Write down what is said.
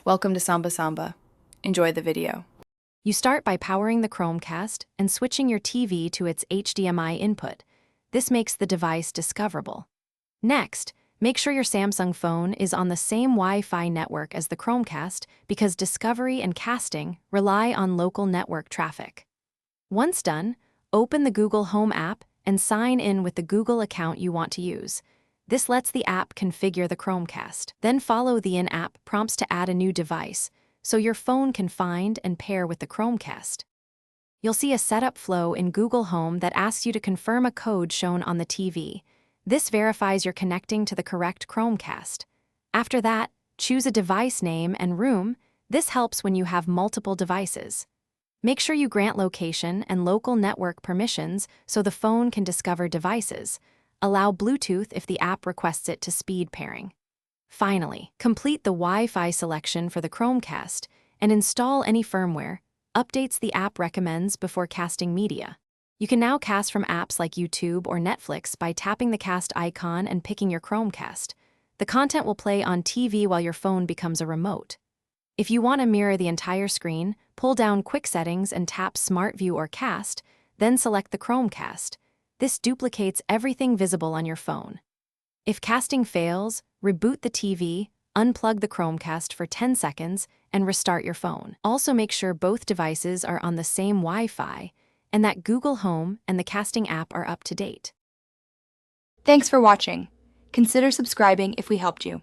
Welcome to Samba Samba. Enjoy the video. You start by powering the Chromecast and switching your TV to its HDMI input. This makes the device discoverable. Next, make sure your Samsung phone is on the same Wi-Fi network as the Chromecast because discovery and casting rely on local network traffic. Once done, open the Google Home app and sign in with the Google account you want to use. This lets the app configure the Chromecast. Then follow the in-app prompts to add a new device, so your phone can find and pair with the Chromecast. You'll see a setup flow in Google Home that asks you to confirm a code shown on the TV. This verifies you're connecting to the correct Chromecast. After that, choose a device name and room. This helps when you have multiple devices. Make sure you grant location and local network permissions so the phone can discover devices. Allow Bluetooth if the app requests it to speed pairing. Finally, complete the Wi-Fi selection for the Chromecast and install any firmware, updates the app recommends before casting media. You can now cast from apps like YouTube or Netflix by tapping the cast icon and picking your Chromecast. The content will play on TV while your phone becomes a remote. If you want to mirror the entire screen, pull down Quick Settings and tap Smart View or Cast, then select the Chromecast. This duplicates everything visible on your phone. If casting fails, reboot the TV, unplug the Chromecast for 10 seconds, and restart your phone. Also make sure both devices are on the same Wi-Fi and that Google Home and the casting app are up to date. Thanks for watching. Consider subscribing if we helped you.